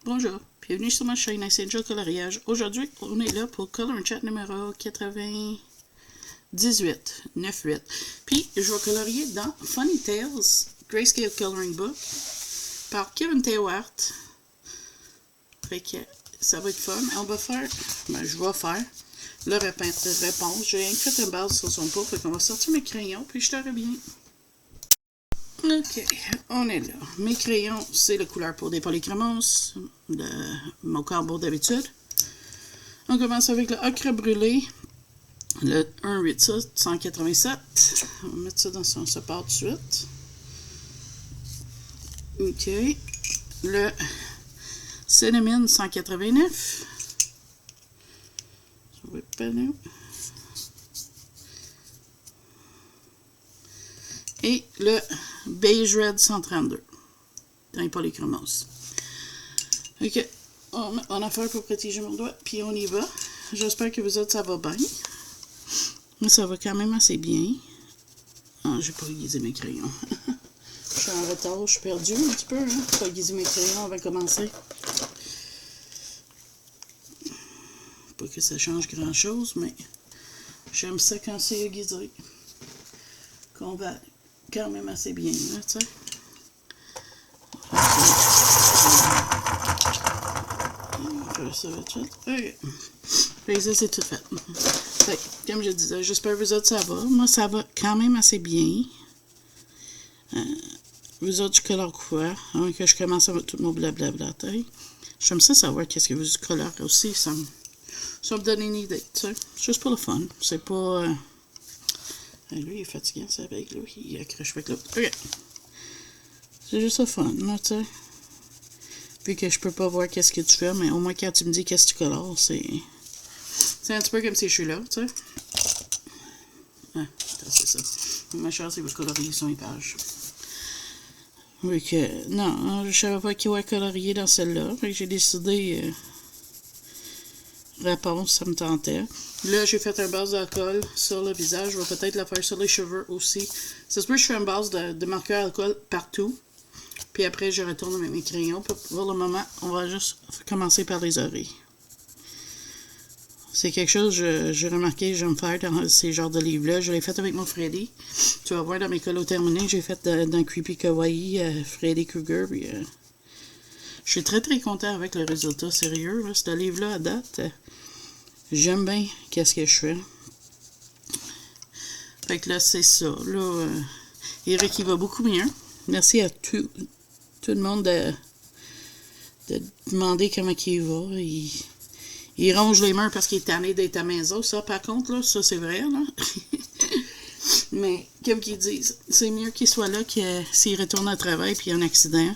Bonjour, bienvenue sur ma chaîne Ice Angel Coloriage. Aujourd'hui, on est là pour Color and Chat numéro 98, 9-8. Puis, je vais colorier dans Funny Tales, Grayscale Coloring Book, par Kevin Théohart. Fait que ça va être fun. On va faire, je vais faire le réponse. J'ai fait une base sur son pot, fait qu'on va sortir mes crayons, puis je te reviens. Ok, on est là. Mes crayons, c'est la couleur pour des polychromos, de mon corbeau d'habitude. On commence avec le ocre brûlé, le 1,8 187. On va mettre ça dans son support tout de suite. Ok, le cinnamon 189. Ça va être pas nous. Et le Beige Red 132 dans les polychromos. Ok, on met en affaire pour protéger mon doigt, puis on y va. J'espère que vous autres, ça va bien. Mais ça va quand même assez bien. Ah, j'ai pas aiguisé mes crayons. Je suis en retard, je suis perdu un petit peu. Hein? J'ai pas aiguisé mes crayons avant de commencer. Pas que ça change grand-chose, mais j'aime ça quand c'est aiguisé. Qu'on va quand même assez bien, là, tu sais. On va faire ça tout de suite. Ok. Fait que ça, c'est tout fait. Fait que, comme je disais, j'espère que vous autres, ça va. Moi, ça va quand même assez bien. Vous autres, je colore quoi? Avant que je commence avec tout mon blablabla. J'aime ça savoir qu'est-ce que vous colorez aussi. Ça me donne une idée, tu sais. Juste pour le fun. C'est pas... lui, il est fatiguant, c'est avec lui. Il accroche avec l'autre. Ok. C'est juste le fun, là, tu sais. Vu que je peux pas voir qu'est-ce que tu fais, mais au moins quand tu me dis qu'est-ce que tu colores, c'est un petit peu comme si je suis là, tu sais. Ah, c'est ça. Ma chance, c'est que vous coloriez sur une page. Vu que, non, je savais pas qui va colorier dans celle-là. Fait que j'ai décidé... réponse, ça me tentait. Là, j'ai fait un base d'alcool sur le visage. Je vais peut-être la faire sur les cheveux aussi. Ça se peut que je fais une base de marqueur alcool partout. Puis après, je retourne avec mes crayons. Pour le moment, on va juste commencer par les oreilles. C'est quelque chose que j'ai remarqué que j'aime faire dans ces genres de livres-là. Je l'ai fait avec mon Freddy. Tu vas voir dans mes colos terminés, j'ai fait dans Creepy Kawaii Freddy Krueger. Puis, je suis très très content avec le résultat, sérieux. Là, ce livre-là, à date, j'aime bien qu'est-ce que je fais. Fait que là, c'est ça. Là, Eric, il va beaucoup mieux. Merci à tout le monde de demander comment il va. Il ronge les mains parce qu'il est tanné d'être à la maison. Ça, par contre, là, ça, c'est vrai, là. Mais, comme qu'ils disent, c'est mieux qu'il soit là que s'il retourne au travail puis il y a un accident.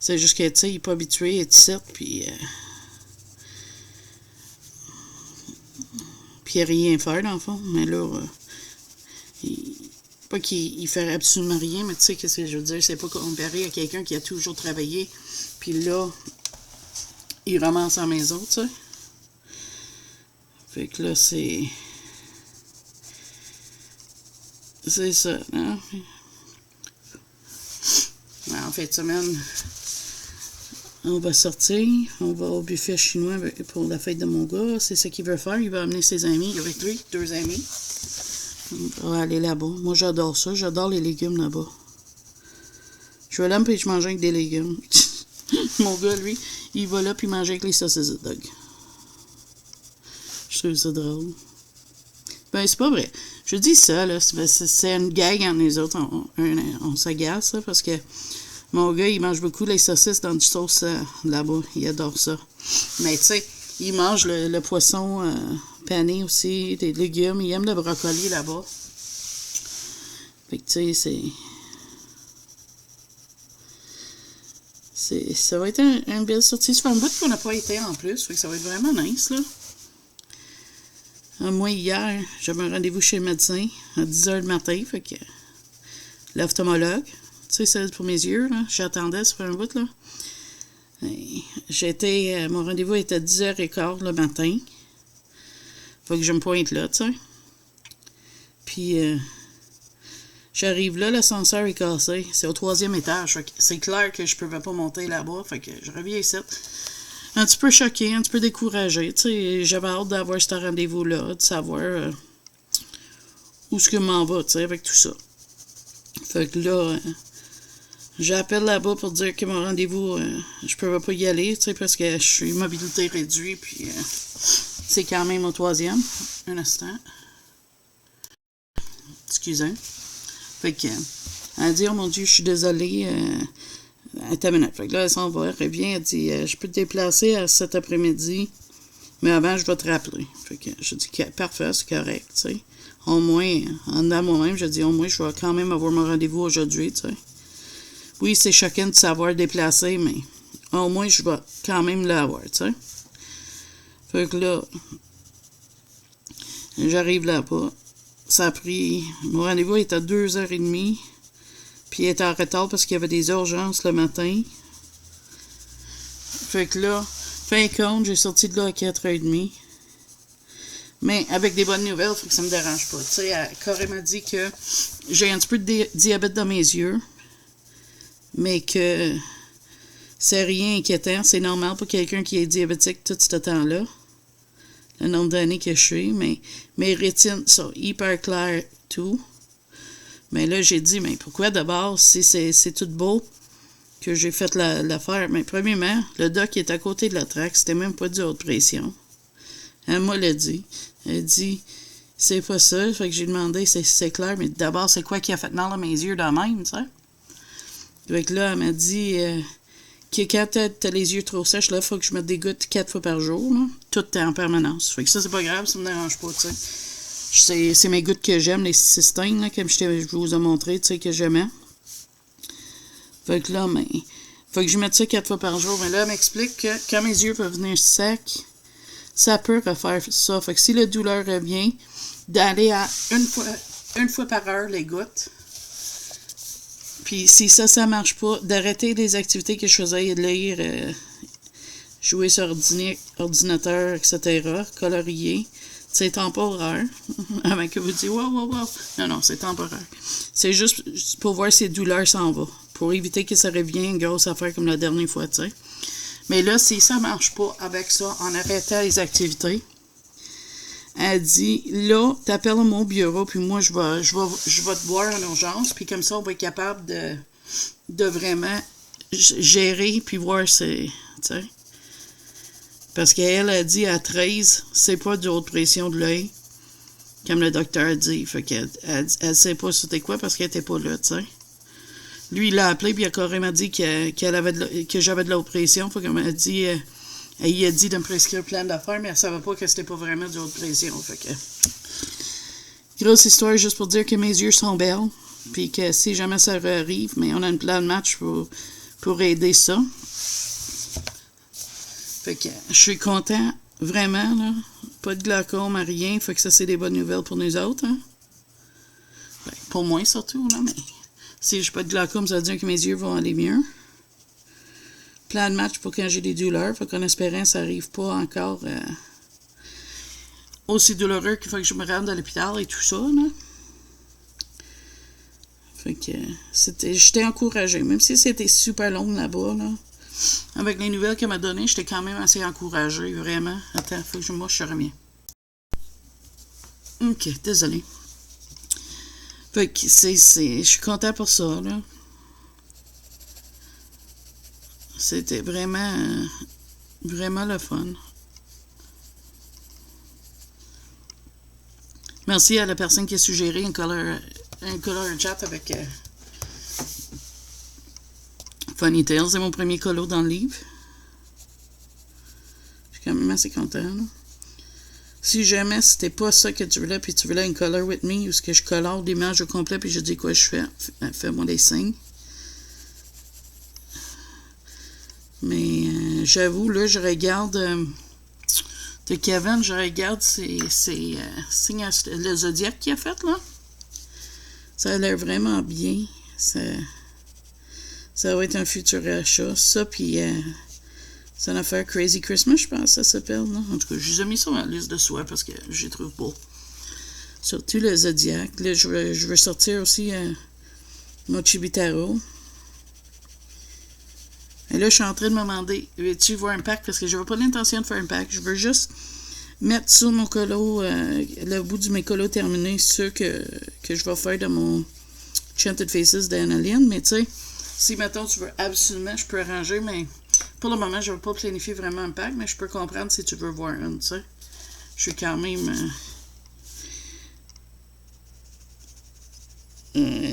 C'est juste que, tu sais, il n'est pas habitué à être ici, puis il n'y a rien à faire, dans le fond. Mais là, pas qu'il fait absolument rien, mais tu sais, qu'est-ce que je veux dire? C'est pas comparé à quelqu'un qui a toujours travaillé, puis là, il ramasse à la maison, tu sais. Fait que là, c'est ça, hein? En fin de semaine, on va sortir, on va au buffet chinois pour la fête de mon gars. C'est ce qu'il veut faire. Il va amener ses amis avec lui, 2 amis. On va aller là-bas. Moi, j'adore ça. J'adore les légumes là-bas. Je vais là, puis je mange avec des légumes. Mon gars, lui, il va là, puis il mange avec les saucisses de dog. Je trouve ça drôle. Ben, c'est pas vrai. Je dis ça, là. C'est une gag entre nous autres. On s'agace, là, parce que mon gars, il mange beaucoup les saucisses dans du sauce là-bas. Il adore ça. Mais tu sais, il mange le poisson pané aussi, des légumes. Il aime le brocoli là-bas. Fait que tu sais, ça va être une belle sortie. Ça fait un bout qu'on n'a pas été en plus. Fait que ça va être vraiment nice, là. Moi, hier, j'avais un rendez-vous chez le médecin à 10h le matin. Fait que l'ophtalmologue. Tu sais, c'est pour mes yeux, là. J'attendais, ça fait un bout, là. Mon rendez-vous était à 10h15 le matin. Faut que je me pointe là, tu sais. Puis, J'arrive là, l'ascenseur est cassé. C'est au 3e étage. C'est clair que je ne pouvais pas monter là-bas. Fait que je reviens ici. Un petit peu choquée, un petit peu découragée. J'avais hâte d'avoir ce rendez-vous-là, de savoir où est-ce que je m'en vais, avec tout ça. Fait que là, j'appelle là-bas pour dire que mon rendez-vous, je ne pouvais pas y aller, parce que je suis mobilité réduite, puis c'est quand même au 3e. Un instant. Excusez. Fait que, elle dit, oh mon Dieu, je suis désolée. Attends une minute. Fait que là, elle s'en va, elle revient, elle dit, je peux te déplacer à cet après-midi, mais avant, je vais te rappeler. Fait que je dis, parfait, c'est correct, tu sais. Au moins, en dedans moi-même, je dis, au moins, je vais quand même avoir mon rendez-vous aujourd'hui, tu sais. Oui, c'est chacun de savoir déplacer, mais au moins, je vais quand même l'avoir, tu sais. Fait que là, j'arrive là-bas. Ça a pris... Mon rendez-vous est à 2h30. Puis il était en retard parce qu'il y avait des urgences le matin. Fait que là, fin compte, j'ai sorti de là à 4h30. Mais avec des bonnes nouvelles, fait que ça me dérange pas. Tu sais, Corée m'a dit que j'ai un petit peu de diabète dans mes yeux. Mais que c'est rien inquiétant. C'est normal pour quelqu'un qui est diabétique tout ce temps-là. Le nombre d'années que je suis, mais mes rétines sont hyper claires, tout. Mais là, j'ai dit, mais pourquoi d'abord, si c'est tout beau, que j'ai fait l'affaire? Mais premièrement, le doc est à côté de la traque, c'était même pas du haute pression. Elle m'a l'a dit. Elle dit, c'est pas ça. Fait que j'ai demandé, c'est clair, mais d'abord, c'est quoi qui a fait mal à mes yeux de même, tu sais? Fait que là, elle m'a dit... que quand t'as les yeux trop sèches, là, il faut que je me dégoutte 4 fois par jour, là, tout en permanence. Fait que ça, c'est pas grave, ça me dérange pas, tu sais. C'est mes gouttes que j'aime, les cystines, là, comme je vous ai montré, tu sais, que j'aimais. Fait que là, mais... Faut que je mette ça 4 fois par jour. Mais là, elle m'explique que quand mes yeux peuvent venir secs, ça peut refaire ça. Fait que si la douleur revient, d'aller à une fois par heure les gouttes. Puis si ça marche pas, d'arrêter les activités que je faisais, de lire, jouer sur ordinateur, etc., colorier. C'est temporaire. Avant que vous disiez, wow. Non, c'est temporaire. C'est juste pour voir si la douleur s'en va. Pour éviter que ça revienne une grosse affaire comme la dernière fois, tu sais. Mais là, si ça marche pas avec ça, en arrêtant les activités, elle dit, là, t'appelles à mon bureau, puis moi, je vais te voir en urgence, puis comme ça, on va être capable de vraiment gérer, puis voir, tu sais. Parce qu'elle a dit à 13, c'est pas de haute pression de l'œil, comme le docteur dit. Fait qu'elle elle sait pas c'était quoi parce qu'elle était pas là, tu sais. Lui, il l'a appelé, puis il a carrément dit que j'avais de la haute pression. Fait qu'elle m'a dit... il a dit de me prescrire plein d'affaires, mais elle savait pas que c'était pas vraiment de haute pression. Fait que... Grosse histoire, juste pour dire que mes yeux sont belles, puis que si jamais ça arrive, mais on a une plan de match pour aider ça. Fait que je suis content, vraiment, là. Pas de glaucome, rien. Fait que ça, c'est des bonnes nouvelles pour nous autres, hein. Ben, pour moi, surtout, là, mais si j'ai pas de glaucome, ça veut dire que mes yeux vont aller mieux. Plan de match pour quand j'ai des douleurs. Fait qu'en espérant, ça arrive pas encore aussi douloureux qu'il faut que je me rende à l'hôpital et tout ça, là. Fait que j'étais encouragée. Même si c'était super long là-bas, là. Avec les nouvelles qu'elle m'a données, j'étais quand même assez encouragée, vraiment. Attends, faut que je reviens. Ok, désolée. Fait que je suis content pour ça, là. C'était vraiment, vraiment le fun. Merci à la personne qui a suggéré un color chat avec Funny Tales. C'est mon premier colo dans le livre. Je suis quand même assez content, là. Si jamais c'était pas ça que tu voulais, puis tu voulais une color with me, ou ce que je colore l'image au complet, puis je dis quoi je fais, fais-moi des signes. Mais j'avoue, là, je regarde de Kevin, je regarde ses signes, le zodiaque qu'il a fait, là. Ça a l'air vraiment bien. Ça va être un futur achat. Ça, puis c'est une affaire Crazy Christmas, je pense, ça s'appelle, là. En tout cas, je les ai mis sur ma liste de souhaits parce que je les trouve beaux. Surtout le Zodiac. Là, je veux sortir aussi mon Chibitaro. Et là, je suis en train de me demander, veux-tu voir un pack? Parce que je n'avais pas l'intention de faire un pack. Je veux juste mettre sur mon colo, le bout de mes colos terminés, ceux que je vais faire de mon Chanted Faces d'Annalyn. Mais tu sais, si, mettons, tu veux absolument, je peux arranger, mais pour le moment, je ne vais pas planifier vraiment un pack, mais je peux comprendre si tu veux voir une, tu sais. Je suis quand même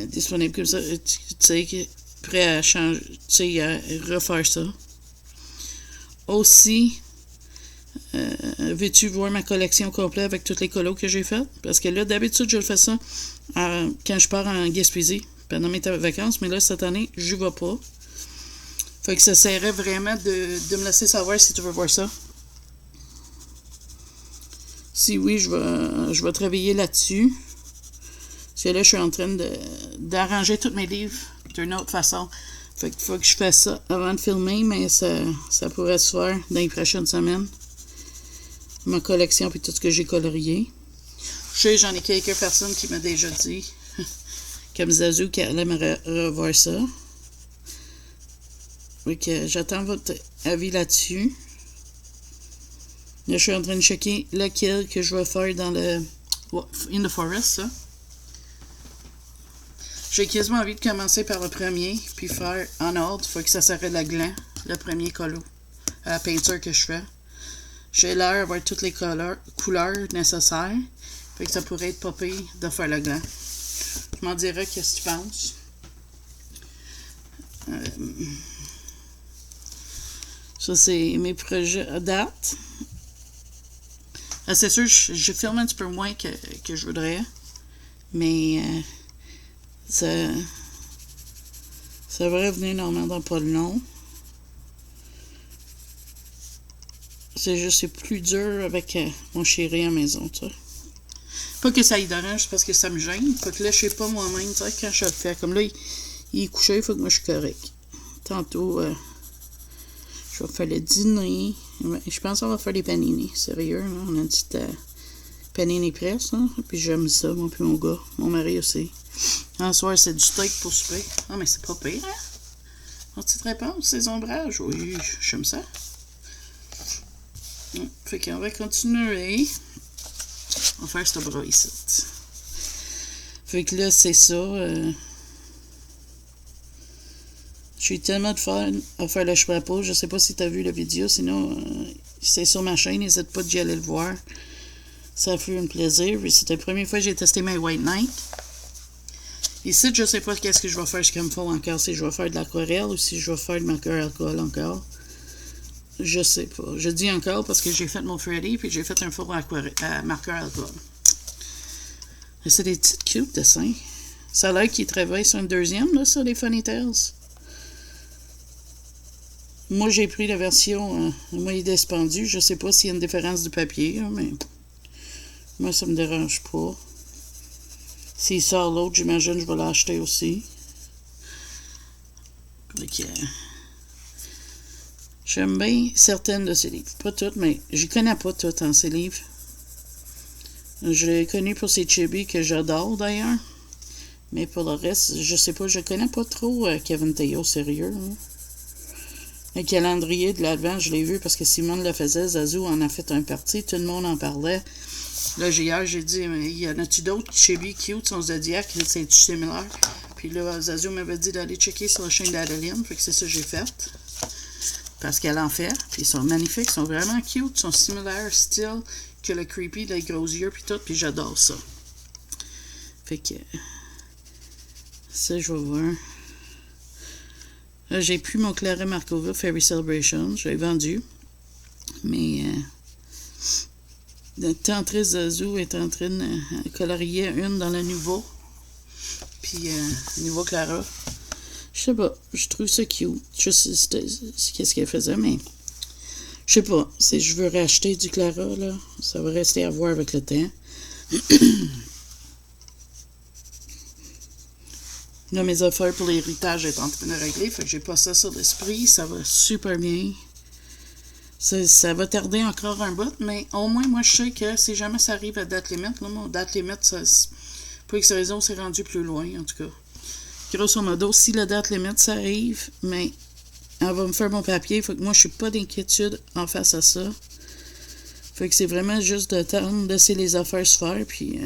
disponible comme ça, tu sais, prêt à changer, tu sais, à refaire ça. Aussi, veux-tu voir ma collection complète avec toutes les colos que j'ai faites? Parce que là, d'habitude, je fais ça quand je pars en Gaspésie pendant mes vacances, mais là, cette année, je n'y vais pas. Fait que ça serait vraiment de me laisser savoir si tu veux voir ça. Si oui, je vais travailler là-dessus. Parce que là, je suis en train d'arranger tous mes livres d'une autre façon. Fait qu'il faut que je fasse ça avant de filmer, mais ça pourrait se faire dans les prochaines semaines. Ma collection puis tout ce que j'ai colorié. Je sais, j'en ai quelques personnes qui m'ont déjà dit, comme Zazu, qu'elle aimerait revoir ça. Fait que j'attends votre avis là-dessus. Là, je suis en train de checker lequel que je vais faire dans le In the Forest, ça. J'ai quasiment envie de commencer par le premier, puis faire en ordre. Il faut que ça s'arrête la gland, le premier colo, à la peinture que je fais. J'ai l'air d'avoir toutes les couleurs nécessaires. Fait que ça pourrait être pas pire de faire le gland. Je m'en dirais qu'est-ce que tu penses. Ça, c'est mes projets à date. C'est sûr, je filme un petit peu moins que je voudrais. Mais ça devrait venir normalement dans pas long. C'est juste, c'est plus dur avec mon chéri à la maison, tu sais. Pas que ça y dérange, c'est parce que ça me gêne. Fait que là, je sais pas moi-même, tu sais, quand je le fais. Comme là, il est couché, il faut que moi je suis correct. Tantôt, je vais faire le dîner. Je pense qu'on va faire des panini. Sérieux, là. On a une petite panini presse, hein? Puis j'aime ça, moi puis mon gars. Mon mari aussi. Un soir, c'est du steak pour souper. Ah, mais c'est pas pire, hein? Une petite réponse, ces ombrages. Oui, j'aime ça. Fait qu'on va continuer. On va faire ce bras ici. Fait que là, c'est ça. J'ai tellement de fun à faire le chapeau. Je sais pas si tu as vu la vidéo. Sinon, c'est sur ma chaîne. N'hésite pas d'y aller le voir. Ça fait un plaisir. C'était la première fois que j'ai testé mes White Night. Ici, je sais pas qu'est-ce que je vais faire comme fond encore. Si je vais faire de l'aquarelle ou si je vais faire de marqueur alcool encore. Je sais pas. Je dis encore parce que j'ai fait mon Freddy puis j'ai fait un four à marqueur alcool. C'est des petites cute dessins. Ça a l'air qu'ils travaillent sur un deuxième, là, ça, les Funny Tales. Moi, j'ai pris la version moyen dispendu. Je sais pas s'il y a une différence du papier, là, mais moi, ça me dérange pas. S'il sort l'autre, j'imagine que je vais l'acheter aussi. Donc, j'aime bien certaines de ces livres. Pas toutes, mais je connais pas toutes en ces livres. Je l'ai connu pour ces chibis que j'adore d'ailleurs. Mais pour le reste, je sais pas, je connais pas trop Kevin Théo, sérieux. Hein. Le calendrier de l'Advent, je l'ai vu parce que Simone le faisait, Zazu en a fait un parti, tout le monde en parlait. Là, hier, j'ai dit, mais y en a-tu d'autres chibis cute, son Zodiac, c'est-tu similaire? Puis là, Zazu m'avait dit d'aller checker sur la chaîne d'Adeline, fait que c'est ça que j'ai fait. Parce qu'elle en fait, puis ils sont magnifiques, ils sont vraiment cute, ils sont similaires, style, que le creepy, les gros yeux, puis tout, puis j'adore ça. Fait que, ça, je vais voir. Là, j'ai plus mon Clara Markova Fairy Celebration, je l'ai vendu, mais Tantris Zazu est en train de colorier une dans le nouveau, puis nouveau Clara. Je sais pas, je trouve ça cute. Je sais qu'est-ce qu'elle faisait, mais je sais pas. Si je veux racheter du Clara, là, ça va rester à voir avec le temps. Là, mes affaires pour l'héritage sont en train de régler, fait que j'ai pas ça sur l'esprit. Ça va super bien. Ça va tarder encore un bout, mais au moins, moi, je sais que si jamais ça arrive à date limite, là, mon date limite, ça, pour X raison, c'est rendu plus loin, en tout cas. Grosso modo, si la date limite, ça arrive, mais elle va me faire mon papier, faut que moi, je suis pas d'inquiétude en face à ça. Fait que c'est vraiment juste de temps de laisser les affaires se faire, puis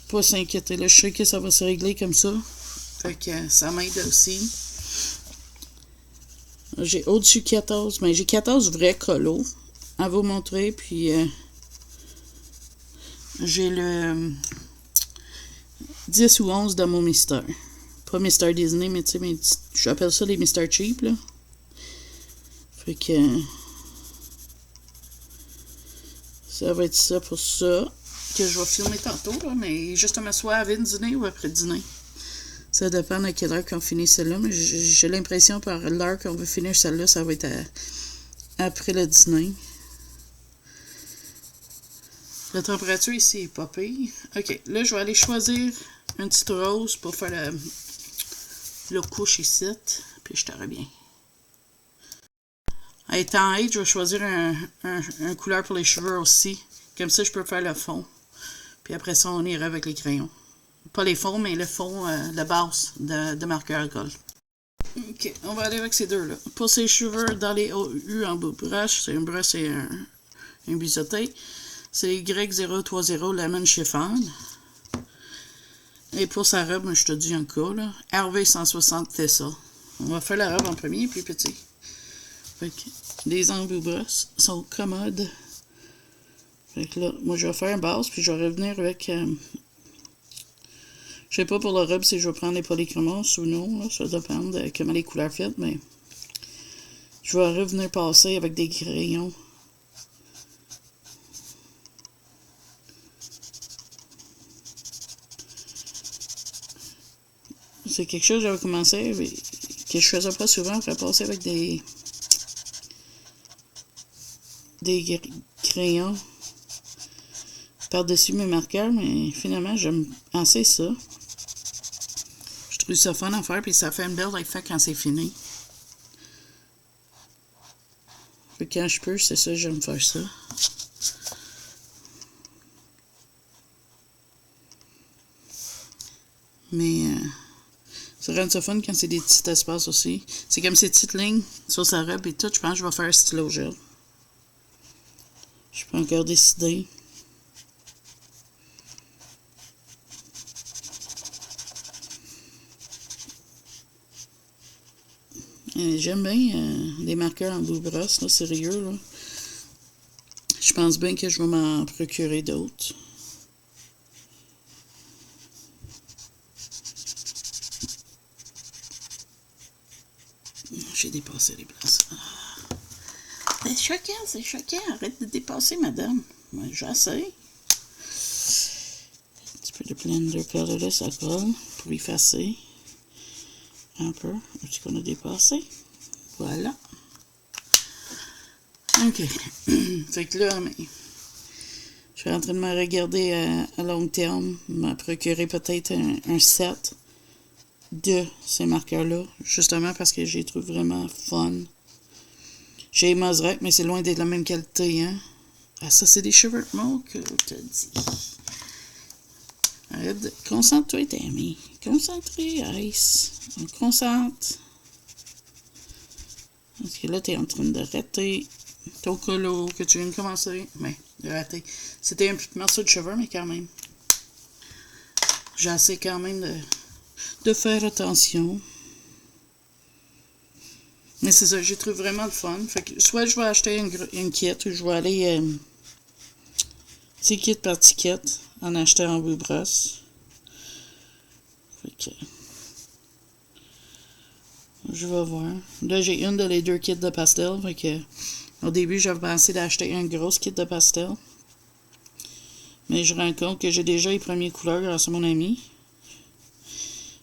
pas s'inquiéter. Là, je sais que ça va se régler comme ça. Fait que ça m'aide aussi. J'ai au-dessus 14, mais j'ai 14 vrais colos à vous montrer, puis j'ai le 10 ou 11 de mon Mister. Pas Mister Disney, mais tu sais, j'appelle ça les Mister Cheap, là. Fait que ça va être ça pour ça, que je vais filmer tantôt, là, mais justement soit avant le dîner ou après le dîner. Ça dépend à quelle heure qu'on finit celle-là, mais j'ai l'impression par l'heure qu'on veut finir celle-là, ça va être après le dîner. La température ici est pas pire. Ok, là je vais aller choisir une petite rose pour faire le couche ici, puis je te reviens. Étant je vais choisir un couleur pour les cheveux aussi. Comme ça, je peux faire le fond. Puis après ça, on ira avec les crayons. Pas les fonds, mais le fond, la base de marqueur à colle. Ok, on va aller avec ces deux-là. Pour ses cheveux, dans les U en bout de brush, c'est un brush et un biseauté. C'est Y030 Lemon Chiffon. Et pour sa robe, je te dis un cas, là, RV160 Tessa. On va faire la robe en premier, puis petit. Fait que les embouts brosses sont commodes. Fait que là, moi je vais faire une base, puis je vais revenir avec. Je sais pas pour la robe si je vais prendre les polychromos ou non, là, ça dépend de comment les couleurs faites, mais je vais revenir passer avec des crayons. C'est quelque chose que j'avais commencé, que je faisais pas souvent, faire passer avec des crayons par-dessus mes marqueurs, mais finalement, j'aime assez ça. Je trouve ça fun à faire, puis ça fait une belle effet quand c'est fini. Puis quand je peux, c'est ça, j'aime faire ça. Mais ça rend ça fun quand c'est des petits espaces aussi. C'est comme ces petites lignes sur sa robe et tout. Je pense que je vais faire un stylo gel. Je peux encore décider. J'aime bien les marqueurs en bout de brosse, là, sérieux. Là. Je pense bien que je vais m'en procurer d'autres. J'ai dépassé les places. C'est choquant, c'est choquant. Arrête de dépasser, madame. Moi, j'essaie. Un petit peu de blender colorless à colle pour effacer. Un peu. Un petit qu'on a dépassé. Voilà. OK. Fait que là, mais, je suis en train de me regarder à long terme, me procurer peut-être un set de ces marqueurs-là, justement parce que je les trouve vraiment fun. J'ai Mosrec, mais c'est loin d'être la même qualité, hein. Ah, ça, c'est des cheveux de que je te dis. Arrête, concentre-toi, Tammy. Concentré, Ice. On concentre. Parce que là, t'es en train de rater ton colo que tu viens de commencer. Mais, de rater. C'était un petit morceau de cheveux, mais quand même. J'essaie quand même de faire attention. Mais c'est ça, j'ai trouvé vraiment le fun. Fait que soit je vais acheter une kit ou je vais aller ticket par ticket en achetant en bout de brosse. Fait que je vais voir. Là, j'ai une de les deux kits de pastel. Fait que au début, j'avais pensé d'acheter une grosse kit de pastel. Mais je rends compte que j'ai déjà les premières couleurs grâce à mon ami.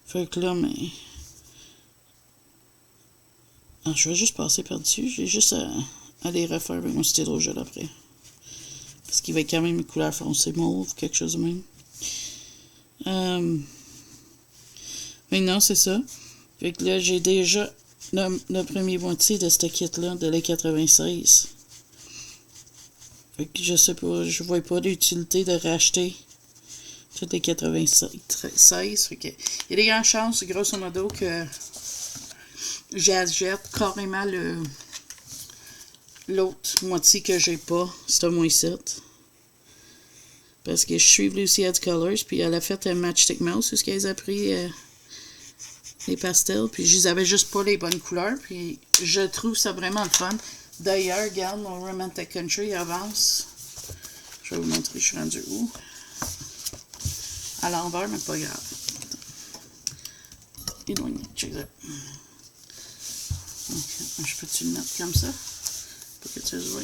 Fait que là, mais... Ah, je vais juste passer par-dessus. J'ai juste à les refaire avec mon stylo gel après. Parce qu'il va être quand même une couleur foncée mauve, quelque chose de même. Mais non, c'est ça. Fait que là, j'ai déjà le premier moitié de ce kit-là, de la 96. Fait que je sais pas, je vois pas l'utilité de racheter toutes les 96. Fait que, il y a des grandes chances, grosso modo, que j'achète carrément l'autre moitié que j'ai pas, c'est un mois-ci. Parce que je suis Lucy Head Colors, puis elle a fait un Matchstick Mouse, où elle a pris les pastels, puis je les avais juste pas les bonnes couleurs, puis je trouve ça vraiment le fun. D'ailleurs, regarde, mon Romantic Country avance. Je vais vous montrer, je suis rendu où. À l'envers, mais pas grave. Éloigné, check ça. Je peux-tu le mettre comme ça? Pour que tu le vois.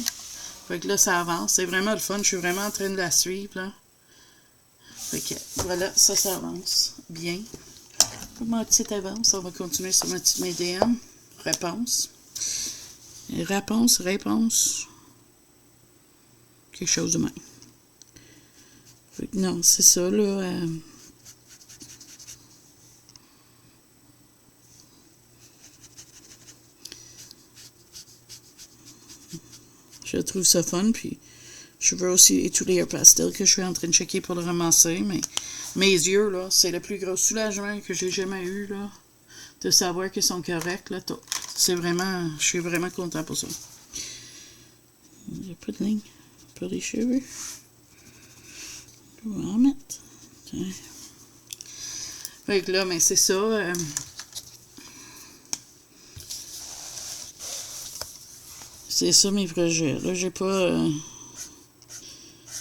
Fait que là, ça avance. C'est vraiment le fun. Je suis vraiment en train de la suivre, là. Fait que, voilà, ça avance bien. Ma petite avance, on va continuer sur ma petite médium. Réponse. Réponse. Quelque chose de même. Fait que non, c'est ça, là. Je trouve ça fun, puis je veux aussi tous les pastels que je suis en train de checker pour le ramasser, mais mes yeux, là, c'est le plus gros soulagement que j'ai jamais eu, là, de savoir qu'ils sont corrects, là. C'est vraiment, je suis vraiment content pour ça. Il n'y a pas de ligne pour les cheveux. Je vais en mettre. Tiens. Fait que là, mais c'est ça. C'est ça mes projets. Là, j'ai pas.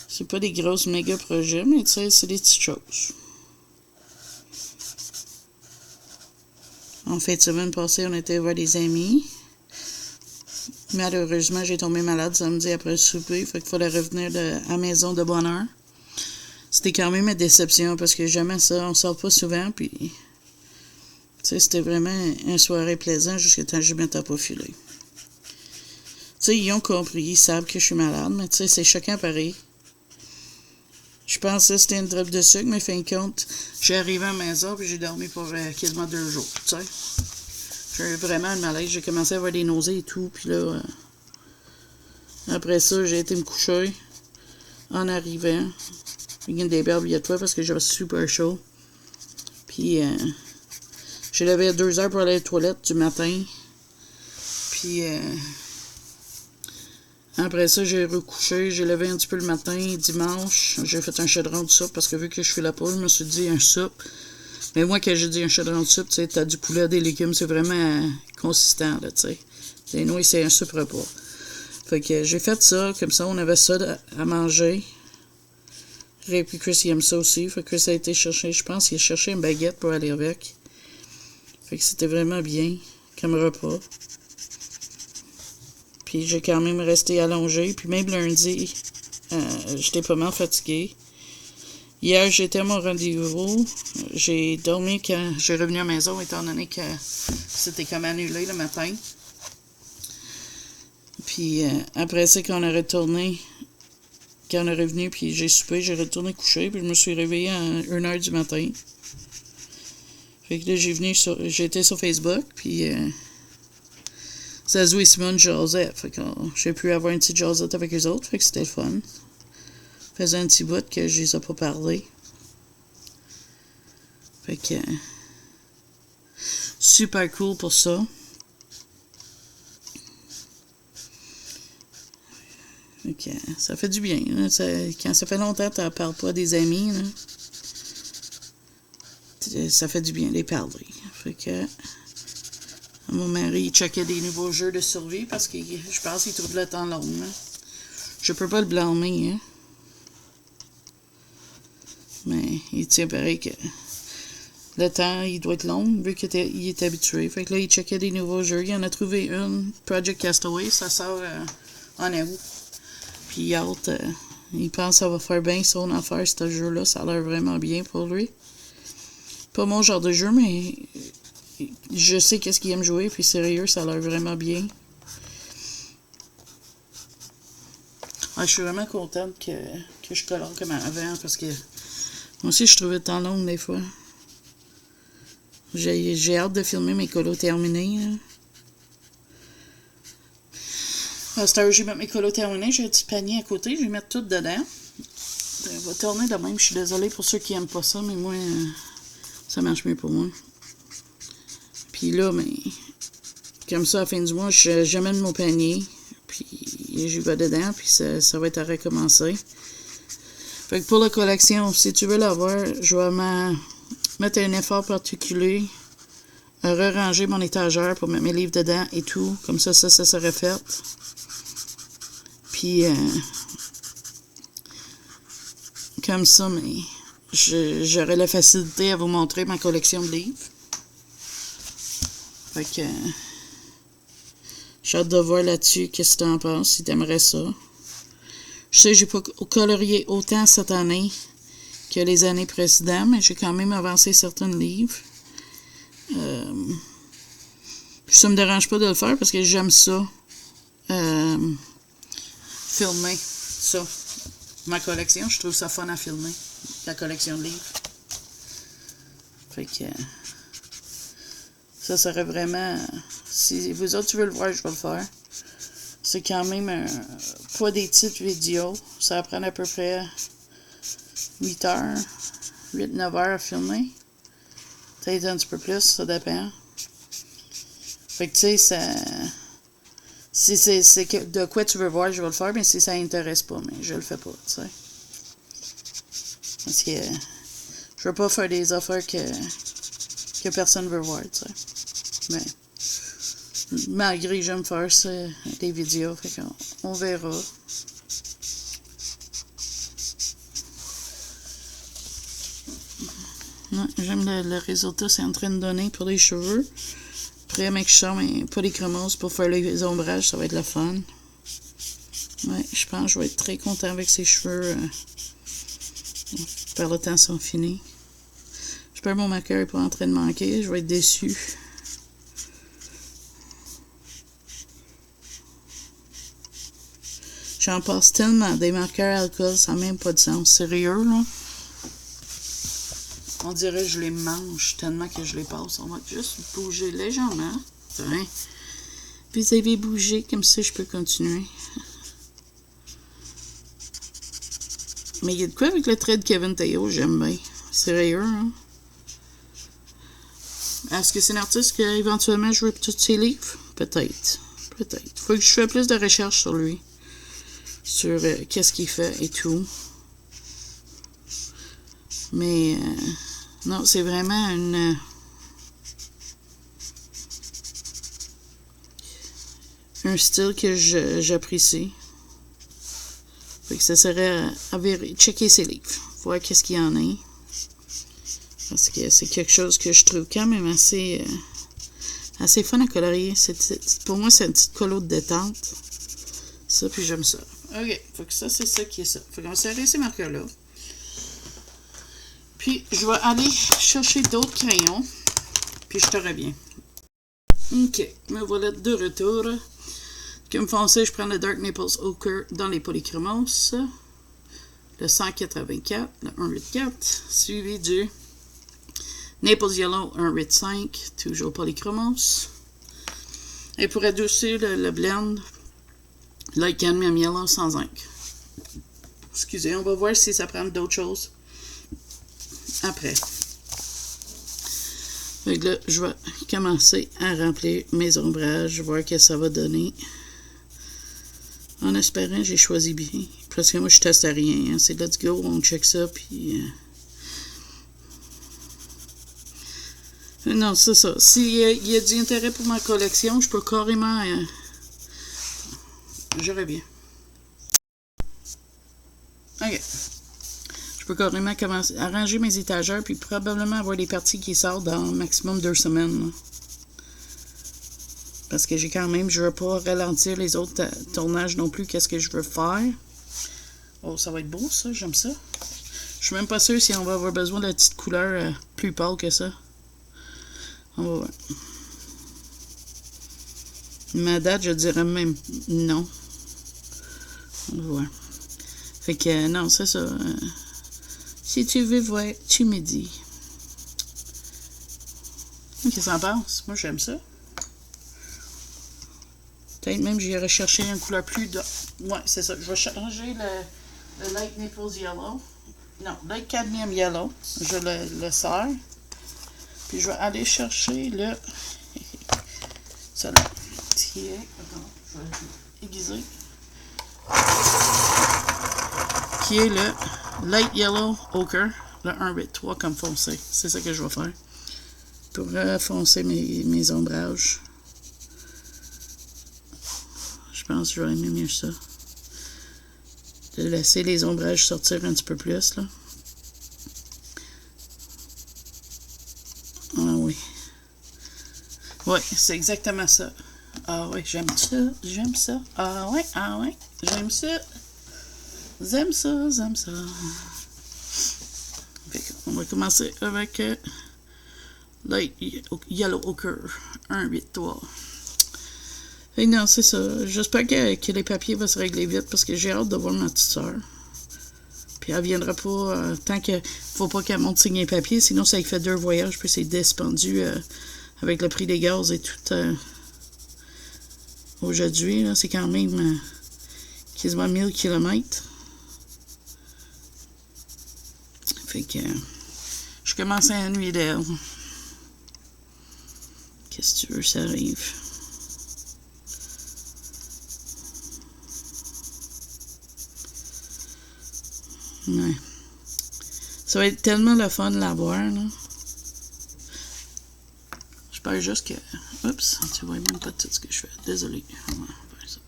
C'est pas des grosses méga projets, mais tu sais, c'est des petites choses. En fait, semaine passée, on était voir des amis. Malheureusement, j'ai tombé malade samedi après le souper. Fait qu'il fallait revenir à la maison de bonne heure. C'était quand même une déception parce que jamais ça, on sort pas souvent. Puis, tu sais, c'était vraiment une soirée plaisante jusqu'à temps que je m'étais pas filé. Tu sais, ils ont compris, ils savent que je suis malade, mais tu sais, c'est choquant pareil. Je pensais que c'était une drop de sucre, mais fin de compte, j'ai arrivé à la maison et j'ai dormi pour quasiment 2 jours, tu sais. J'ai eu vraiment un malaise, j'ai commencé à avoir des nausées et tout, puis là, après ça, j'ai été me coucher en arrivant. J'ai des barbiers de fois parce que j'avais super chaud. Puis, j'ai levé à 2 heures pour aller aux toilettes du matin. Puis, après ça, j'ai recouché, j'ai levé un petit peu le matin, dimanche, j'ai fait un chaudron de soupe parce que vu que je fais la peau, je me suis dit un soupe. Mais moi, quand j'ai dit un chaudron de soupe, tu sais, t'as du poulet, des légumes, c'est vraiment consistant, là, tu sais. Les nouilles, c'est un soupe repas. Fait que j'ai fait ça, comme ça, on avait ça à manger. Et puis Chris, il aime ça aussi. Fait que Chris a été chercher, je pense, il a cherché une baguette pour aller avec. Fait que c'était vraiment bien comme repas. Puis j'ai quand même resté allongé. Puis même lundi, j'étais pas mal fatiguée. Hier, j'étais à mon rendez-vous. J'ai dormi quand j'ai revenu à la maison, étant donné que c'était comme annulé le matin. Puis après ça, quand on est retourné, quand on est revenu, puis j'ai soupé, j'ai retourné coucher, puis je me suis réveillée à 1h du matin. Fait que là, j'ai été sur Facebook, puis Zazou et Simone jasaient. Fait que j'ai pu avoir une petite jasette avec eux autres, fait que c'était le fun. Faisait un petit bout que je les ai pas parlé. Fait que super cool pour ça. Fait que ça fait du bien. Là. Quand ça fait longtemps que tu ne parles pas des amis, là, ça fait du bien de les parler. Fait que mon mari, il checkait des nouveaux jeux de survie parce que je pense qu'il trouve le temps long. Là. Je peux pas le blâmer, hein. Mais il tient pareil que le temps, il doit être long, vu qu'il est habitué. Fait que là, il checkait des nouveaux jeux. Il en a trouvé une, Project Castaway, ça sort en août. Puis il pense que ça va faire bien son affaire, ce jeu-là. Ça a l'air vraiment bien pour lui. Pas mon genre de jeu, mais je sais qu'est-ce qu'il aime jouer, puis sérieux, ça a l'air vraiment bien. Je suis vraiment contente que je colore comme avant, parce que moi aussi, je trouvais le temps long des fois. J'ai hâte de filmer mes colos terminés. Là. À cette heure, je vais mettre mes colos terminés. J'ai un petit panier à côté. Je vais mettre tout dedans. On va tourner de même. Je suis désolée pour ceux qui n'aiment pas ça, mais moi, ça marche mieux pour moi. Puis là, mais comme ça, à la fin du mois, j'amène mon panier. Puis j'y vais dedans. Puis ça va être à recommencer. Fait que pour la collection, si tu veux l'avoir, je vais mettre un effort particulier à re-ranger mon étagère pour mettre mes livres dedans et tout. Comme ça serait fait. Puis, comme ça, mais j'aurai la facilité à vous montrer ma collection de livres. Fait que, j'ai hâte de voir là-dessus qu'est-ce que tu en penses, si tu aimerais ça. Je sais que j'ai pas colorié autant cette année que les années précédentes, mais j'ai quand même avancé certains livres. Ça me dérange pas de le faire parce que j'aime ça. Filmer ça. Ma collection, je trouve ça fun à filmer. La collection de livres. Fait que ça serait vraiment... Si vous autres, tu veux le voir, je vais le faire. C'est quand même pas des petites vidéos. Ça va prendre à peu près 8 heures, 8-9 heures à filmer. Peut-être un petit peu plus, ça dépend. Fait que tu sais, ça... Si c'est de quoi tu veux voir, je vais le faire, mais si ça n'intéresse pas, mais je le fais pas, tu sais. Parce que je veux pas faire des affaires que personne veut voir, tu sais. Mais malgré que j'aime faire ça, des vidéos, fait qu'on verra. J'aime le résultat, c'est en train de donner pour les cheveux. Après, avec ça, mais pas les cremoses pour faire les ombrages, ça va être le fun. Ouais, je pense que je vais être très content avec ces cheveux. Par le temps, ils sont finis. J'espère que mon marqueur n'est pas en train de manquer. Je vais être déçu. J'en passe tellement des marqueurs à alcool, ça n'a même pas de sens. Sérieux, là? On dirait que je les mange tellement que je les passe. On va juste bouger légèrement. Hein? Puis vous avez bougé, comme ça je peux continuer. Mais il y a de quoi avec le trait de Kevin Théo, j'aime bien. Sérieux, hein? Est-ce que c'est un artiste qui éventuellement jouer tous ses livres? Peut-être. Peut-être. Faut que je fasse plus de recherches sur lui. Sur qu'est-ce qu'il fait et tout. Mais non, c'est vraiment un style que j'apprécie. Fait que ça serait à checker ses livres, voir qu'est-ce qu'il y en a. Parce que c'est quelque chose que je trouve quand même assez fun à colorier. Pour moi, c'est une petite colo de détente. Ça, puis j'aime ça. OK, fait que ça, c'est ça qui est ça. Fait qu'on va serrer ces marqueurs-là. Puis, je vais aller chercher d'autres crayons. Puis, je te reviens. OK, me voilà de retour. Comme foncé, je prends le Dark Naples Ochre dans les polychromos. Le 184, le 184, suivi du Naples Yellow 185, toujours polychromos. Et pour adoucir le blend, Light Cadmium Yellow sans zinc. Excusez, on va voir si ça prend d'autres choses après. Donc là, je vais commencer à remplir mes ombrages, voir ce que ça va donner. En espérant, j'ai choisi bien. Parce que moi, je teste à rien. Hein. C'est let's go, on check ça, puis... Non, c'est ça. S'il y a du intérêt pour ma collection, je peux carrément... Je reviens. OK. Je peux carrément commencer à ranger mes étagères, puis probablement avoir des parties qui sortent dans maximum 2 semaines. Là. Parce que je veux pas ralentir les autres tournages non plus, qu'est-ce que je veux faire. Oh, ça va être beau, ça, j'aime ça. Je suis même pas sûre si on va avoir besoin de la petite couleur plus pâle que ça. On va voir. Ma date, je dirais même non. On va voir. Fait que, non, c'est ça. Si tu veux voir, tu me dis. Qu'est-ce que ça en pense? Moi, j'aime ça. Peut-être même j'irai chercher une couleur plus de... Ouais, c'est ça. Je vais changer le Light Naples Yellow. Non, Light Cadmium Yellow. Je le sers. Puis je vais aller chercher le... Celui-là. Qui est... Attends, je vais aiguiser. Qui est le Light Yellow Ochre. Le 183 comme foncé. C'est ça que je vais faire. Pour foncer mes ombrages. Je pense que je vais aimer mieux ça. De laisser les ombrages sortir un petit peu plus, là. Ah oui. Oui, c'est exactement ça. Ah oui, j'aime ça, j'aime ça. Ah ouais, j'aime ça. J'aime ça, j'aime ça. On va commencer avec Light Yellow Ochre 183. Et non, c'est ça. J'espère que les papiers vont se régler vite parce que j'ai hâte de voir ma petite soeur. Puis elle viendra pas tant qu'il faut pas qu'elle monte signer les papiers, sinon ça lui fait 2 voyages, puis c'est dispendu avec le prix des gaz et tout. Aujourd'hui, là, c'est quand même quasiment 1000 km. Fait que je commence à ennuyer d'elle. Qu'est-ce que tu veux, ça arrive. Ouais. Ça va être tellement le fun de la voir, là. J'espère juste que... Oups, tu vois même pas tout ce que je fais. Désolé. On va faire ça.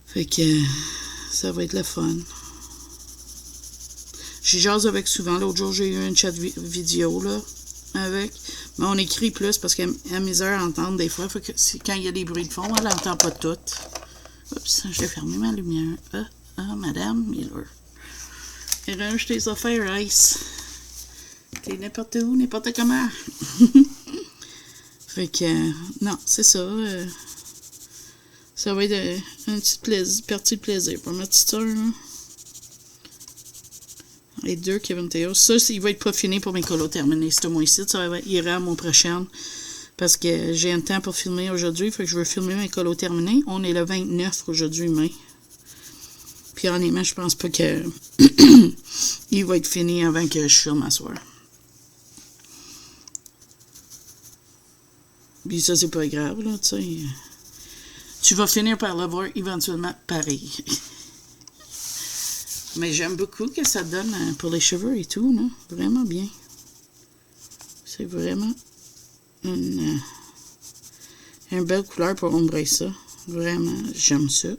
Fait que ça va être le fun. J'y jase avec souvent. L'autre jour, j'ai eu une chat vidéo, là, avec. Mais on écrit plus parce qu'elle a misère à entendre des fois. Fait que quand il y a des bruits de fond, elle n'entend pas tout. Oups, j'ai fermé ma lumière. Madame Miller. Et range tes affaires, Ice. T'es n'importe où, n'importe comment. Fait que, non, c'est ça. Ça va être un petit partie de plaisir pour ma petite soeur. Hein. Les 2 Kevin Théo. Ça, il va être pas fini pour mes colos terminés. Ce mois-ci, ça ira à mon prochain. Parce que j'ai un temps pour filmer aujourd'hui. Fait que je veux filmer mes colos terminés. On est le 29 aujourd'hui, mai. Puis honnêtement, je pense pas que il va être fini avant que je filme à soir. Puis ça, c'est pas grave, là, tu sais. Tu vas finir par le voir éventuellement pareil. Mais j'aime beaucoup que ça donne pour les cheveux et tout, là. Vraiment bien. C'est vraiment une belle couleur pour ombrer ça. Vraiment, j'aime ça.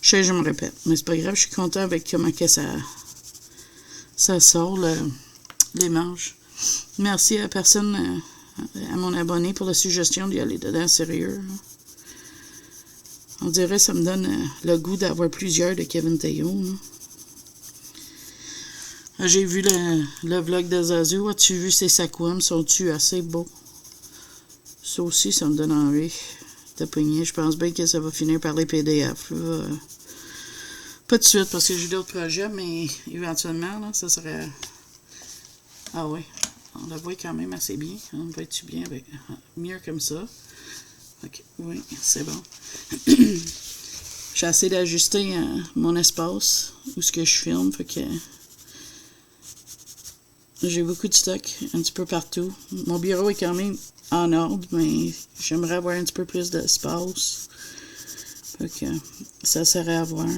Je sais, je me répète, mais c'est pas grave, je suis content avec comment que ça sort, les manches. Merci à personne, à mon abonné pour la suggestion d'y aller dedans, sérieux. Là. On dirait que ça me donne le goût d'avoir plusieurs de Kevin Théo. J'ai vu le vlog de Zazu. As-tu vu ses sacoums? Sont-tu assez beaux? Ça aussi, ça me donne envie de pogner. Je pense bien que ça va finir par les PDF. Là. Pas de suite parce que j'ai d'autres projets, mais éventuellement, là, ça serait... Ah oui, on la voit quand même assez bien. On va être bien avec... mieux comme ça. Ok, oui, c'est bon. J'ai essayé d'ajuster mon espace où ce que je filme, fait que j'ai beaucoup de stock un petit peu partout. Mon bureau est quand même en ordre, mais j'aimerais avoir un petit peu plus d'espace. Fait que ça serait à voir.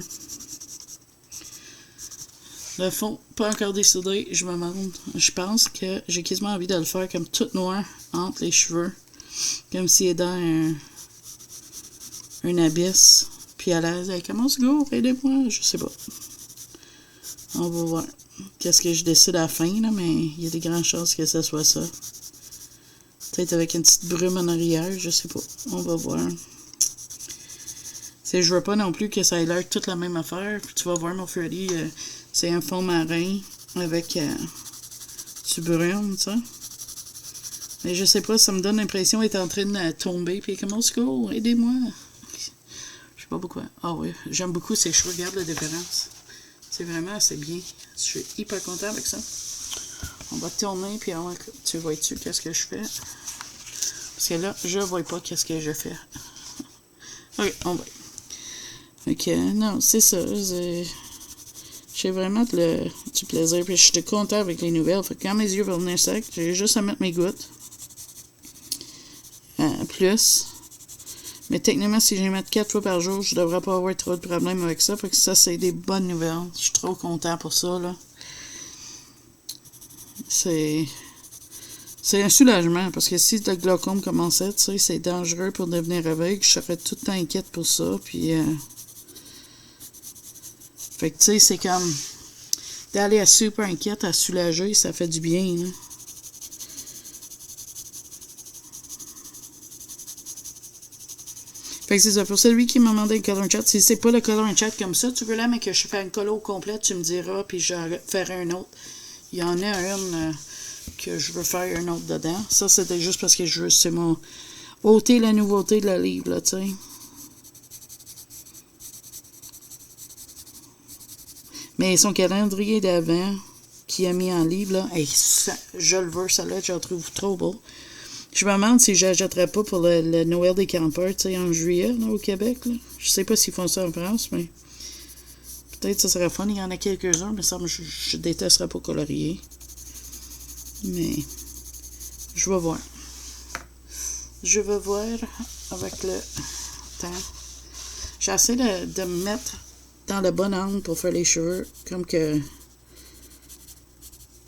Le fond, pas encore décidé, je me demande. Je pense que j'ai quasiment envie de le faire comme tout noir entre les cheveux. Comme s'il est dans un abysse. Puis à l'aise, hey, comment ça go? Aidez-moi, je sais pas. On va voir. Qu'est-ce que je décide à la fin, là, mais il y a des grandes chances que ce soit ça. Peut-être avec une petite brume en arrière, je sais pas. On va voir. Je veux pas non plus que ça ait l'air toute la même affaire. Puis tu vas voir, mon Freddy, c'est un fond marin avec du brume, tu sais. Mais je sais pas, ça me donne l'impression d'être en train de tomber. Puis comment se go? Aidez-moi. Je sais pas pourquoi. Ah oui, j'aime beaucoup ces cheveux. Regarde la différence. C'est vraiment assez bien. Je suis hyper content avec ça. On va tourner, puis tu vois-tu qu'est-ce que je fais? Parce que là, je vois pas qu'est-ce que je fais. Ok, on va. Fait que, non, c'est ça. J'ai vraiment du plaisir. Puis j'étais content avec les nouvelles. Fait que quand mes yeux vont venir secs, j'ai juste à mettre mes gouttes. Plus. Mais techniquement, si je les mets 4 fois par jour, je devrais pas avoir trop de problèmes avec ça. Fait que ça, c'est des bonnes nouvelles. Je suis trop content pour ça, là. C'est un soulagement, parce que si le glaucome commençait, tu sais, c'est dangereux pour devenir aveugle. Je serais tout le temps inquiète pour ça. Puis, fait que, tu sais, c'est comme d'aller à super inquiète, à soulager, ça fait du bien, là. Fait que c'est ça. Pour celui qui m'a demandé le color chat, si c'est pas le color chat comme ça, tu veux là, mais que je fais une colo complète, tu me diras, puis je ferai un autre. Il y en a une que je veux faire un autre dedans. Ça, c'était juste parce que je veux, c'est mon ôter la nouveauté de la livre, là, tu sais. Mais son calendrier d'avant, qu'il a mis en livre, là, hey, ça, je le veux, ça là, je le trouve trop beau. Je me demande si je n'achèterais pas pour le Noël des campeurs, tu sais, en juillet, là, au Québec, là. Je sais pas s'ils font ça en France, mais peut-être que ça serait fun. Il y en a quelques-uns, mais ça, je détesterais pas colorier. Mais je vais voir. Je vais voir avec le temps. J'essaie de me mettre dans le bon angle pour faire les cheveux, comme que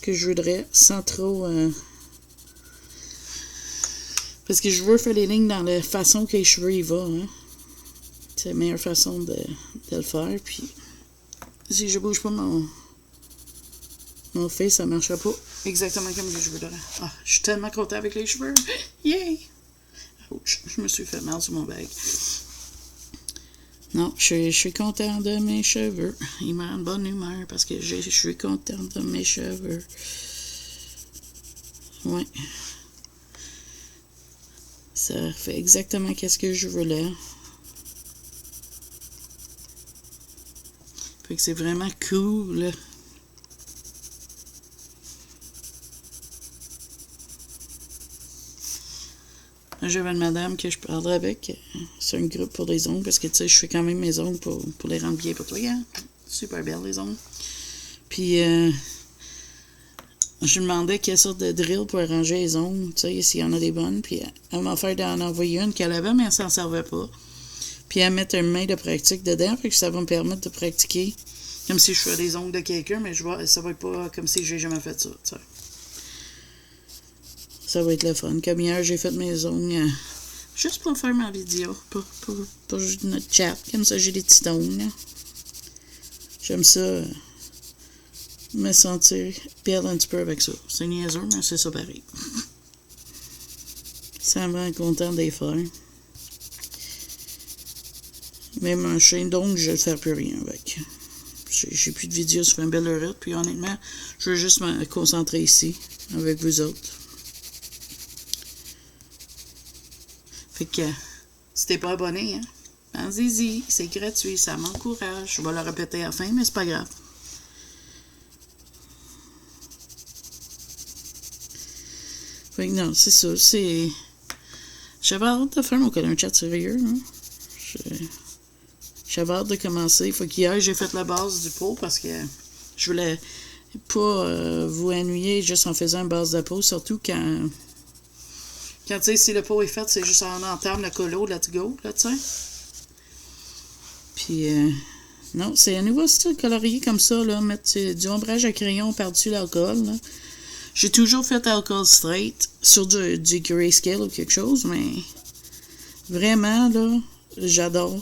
je voudrais, sans trop... parce que je veux faire les lignes dans la façon que les cheveux y vont. Hein. C'est la meilleure façon de le faire. Puis, si je bouge pas mon face, ça ne marchera pas exactement comme je voudrais. Ah, je suis tellement contente avec les cheveux. Yay! Ouch, je me suis fait mal sur mon bec. Non, je suis contente de mes cheveux. Ils me rendent bonne humeur parce que je suis contente de mes cheveux. Ouais. Ça fait exactement qu'est-ce que je voulais. Fait que c'est vraiment cool. J'avais une madame que je parlerai avec. C'est un groupe pour les ongles parce que tu sais, je fais quand même mes ongles pour les rendre bien pour toi. Hein? Super belle les ongles. Puis je lui demandais quelle sorte de drill pour arranger les ongles, tu sais, s'il y en a des bonnes. Puis elle m'a offert d'en envoyer une qu'elle avait, mais elle s'en servait pas. Puis elle met une main de pratique dedans, fait que ça va me permettre de pratiquer. Comme si je fais les ongles de quelqu'un, mais ça va être pas comme si j'ai jamais fait ça, tu sais. Ça va être le fun. Comme hier, j'ai fait mes ongles juste pour faire ma vidéo, pour notre chat. Comme ça, j'ai des petits ongles. Là. J'aime ça, me sentir belle un petit peu avec ça. C'est niaiseux, mais c'est ça pareil. Ça me rend content d'y faire. Même un chaîne d'ongles, je ne fais plus rien avec. J'ai plus de vidéos sur un bel heurette, puis honnêtement, je veux juste me concentrer ici, avec vous autres. Fait que, si t'es pas abonné, hein, pensez-y, c'est gratuit, ça m'encourage. Je vais le répéter à la fin, mais c'est pas grave. Fait que non, c'est ça, c'est... J'avais hâte de faire mon colon chat sérieux, hein. J'avais hâte de commencer. Fait qu'hier, j'ai fait la base du pot parce que je voulais pas vous ennuyer juste en faisant une base de pot, surtout quand tu sais, si le pot est fait, c'est juste en entame le colo, let's go, là, tu sais. Puis, non, c'est un nouveau style colorié comme ça, là, mettre du ombrage à crayon par-dessus l'alcool, là. J'ai toujours fait alcool straight sur du grayscale ou quelque chose, mais vraiment, là, j'adore.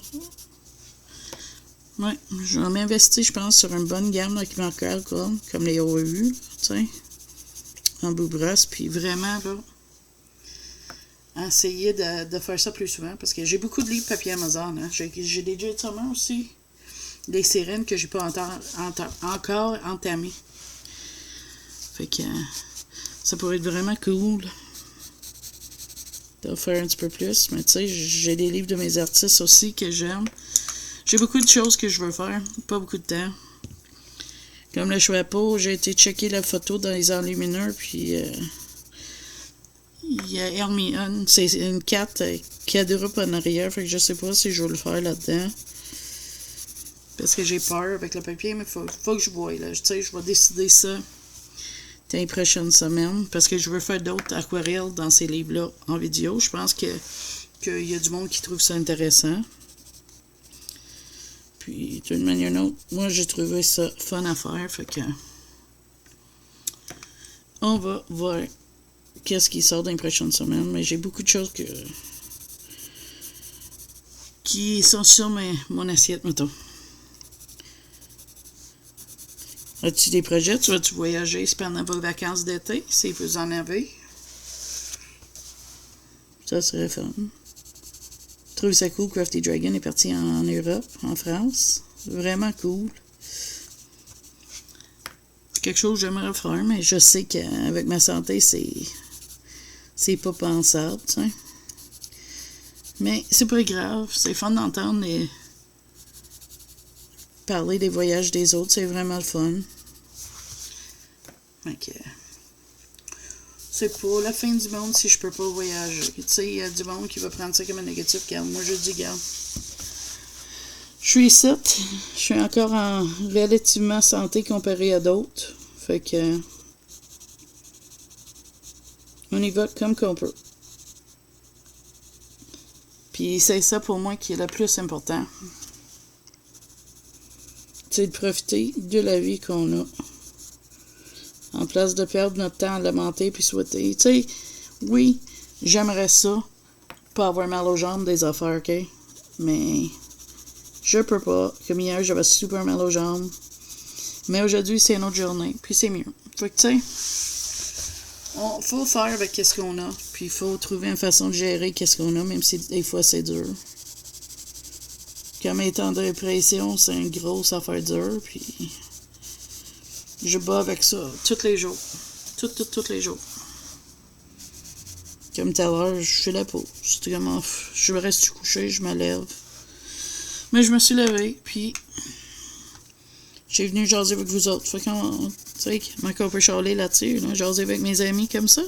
Ouais, je vais m'investir, je pense, sur une bonne gamme de marqueurs alcool, comme les OEU, tu sais, en bout brosse, puis vraiment, là, essayer de faire ça plus souvent, parce que j'ai beaucoup de livres papier Amazon, hein. J'ai des Jade Summer aussi, des sirènes que j'ai pas encore entamées. Fait que ça pourrait être vraiment cool de faire un petit peu plus, mais tu sais, j'ai des livres de mes artistes aussi que j'aime. J'ai beaucoup de choses que je veux faire, pas beaucoup de temps. Comme le chapeau, j'ai été checker la photo dans les enlumineurs, puis il y a Hermione, c'est une 4 quadruple en arrière, fait que je sais pas si je vais le faire là-dedans. Parce que j'ai peur avec le papier, mais faut que je voie, là. Tu sais, je vais décider ça dans les prochaines semaines, parce que je veux faire d'autres aquarelles dans ces livres-là en vidéo. Je pense qu'il y a du monde qui trouve ça intéressant. Puis, d'une manière ou d'une autre, moi, j'ai trouvé ça fun à faire, fait que on va voir qu'est-ce qui sort dans les prochaines semaines, mais j'ai beaucoup de choses qui sont sur mon assiette, mettons. As-tu des projets? Tu vas-tu voyager pendant vos vacances d'été, si vous en avez? Ça serait fun. Je trouve ça cool. Crafty Dragon est parti en Europe, en France. Vraiment cool. C'est quelque chose que j'aimerais faire, mais je sais qu'avec ma santé, c'est pas pensable, tu sais. Mais c'est pas grave. C'est fun d'entendre parler des voyages des autres. C'est vraiment le fun. Ok. C'est pas la fin du monde si je peux pas voyager. Tu sais, il y a du monde qui va prendre ça comme un négatif. Regarde, moi je dis, regarde. Je suis ici. Je suis encore en relativement santé comparé à d'autres. Fait que on y va comme qu'on peut. Puis c'est ça pour moi qui est le plus important. C'est de profiter de la vie qu'on a. En place de perdre notre temps à lamenter puis souhaiter. Tu sais, oui, j'aimerais ça, pas avoir mal aux jambes des affaires, ok? Mais je peux pas. Comme hier, j'avais super mal aux jambes. Mais aujourd'hui, c'est une autre journée, puis c'est mieux. Fait que, tu sais, faut faire avec qu'est-ce qu'on a, puis il faut trouver une façon de gérer qu'est-ce qu'on a, même si des fois c'est dur. Comme étant de dépression, c'est une grosse affaire dure, puis je bats avec ça tous les jours. Tous les jours. Comme tout à l'heure, je fais la pause. C'était comme, je reste couché, je me lève. Mais je me suis levée, puis j'ai venu jaser avec vous autres. Fait que, tu sais, on peut chialer là-dessus, là, jaser avec mes amis comme ça.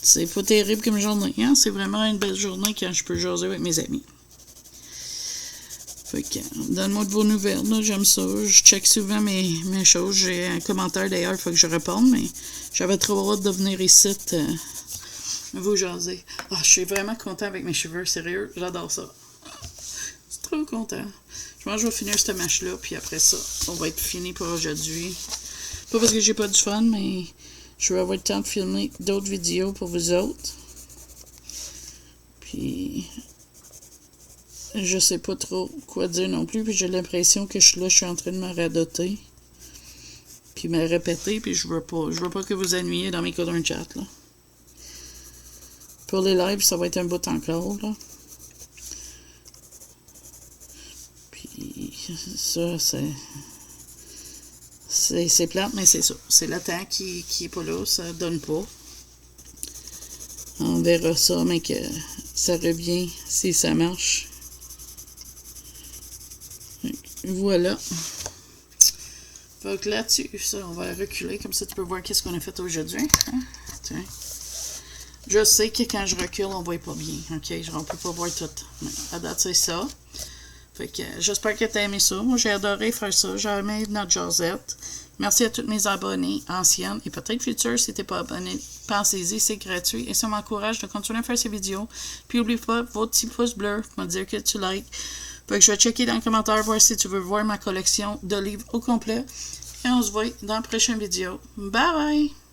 C'est pas terrible comme journée, hein? C'est vraiment une belle journée quand je peux jaser avec mes amis. Fait que, donne-moi de vos nouvelles, là, j'aime ça. Je check souvent mes choses. J'ai un commentaire d'ailleurs, il faut que je réponde, mais j'avais trop hâte de venir ici vous jaser. Ah, je suis vraiment content avec mes cheveux, sérieux, j'adore ça. Je suis trop content. Je pense que je vais finir cette match-là, puis après ça, on va être fini pour aujourd'hui. Pas parce que j'ai pas du fun, mais je vais avoir le temps de filmer d'autres vidéos pour vous autres. Puis je sais pas trop quoi dire non plus, puis j'ai l'impression que je suis en train de me radoter, puis me répéter, puis je veux pas que vous ennuyiez dans mes colonnes de chat, là. Pour les lives, ça va être un bout encore, là. Puis ça, c'est plate, mais c'est ça. C'est le temps qui est pas là, ça donne pas. On verra ça, mais que ça revient si ça marche. Voilà. Fait que là-dessus, ça, on va reculer, comme ça tu peux voir qu'est-ce qu'on a fait aujourd'hui. Hein? Tiens. Je sais que quand je recule, on voit pas bien, ok? On peut pas voir tout. Mais à date, c'est ça. Fait que j'espère que tu as aimé ça. Moi, j'ai adoré faire ça. J'ai aimé notre jasette. Merci à tous mes abonnés, anciennes et peut-être futurs. Si tu n'es pas abonné, pensez-y, c'est gratuit et ça m'encourage de continuer à faire ces vidéos. Puis n'oublie pas vos petits pouces bleus pour me dire que tu likes. Fait que je vais checker dans les commentaires, voir si tu veux voir ma collection de livres au complet. Et on se voit dans la prochaine vidéo. Bye bye!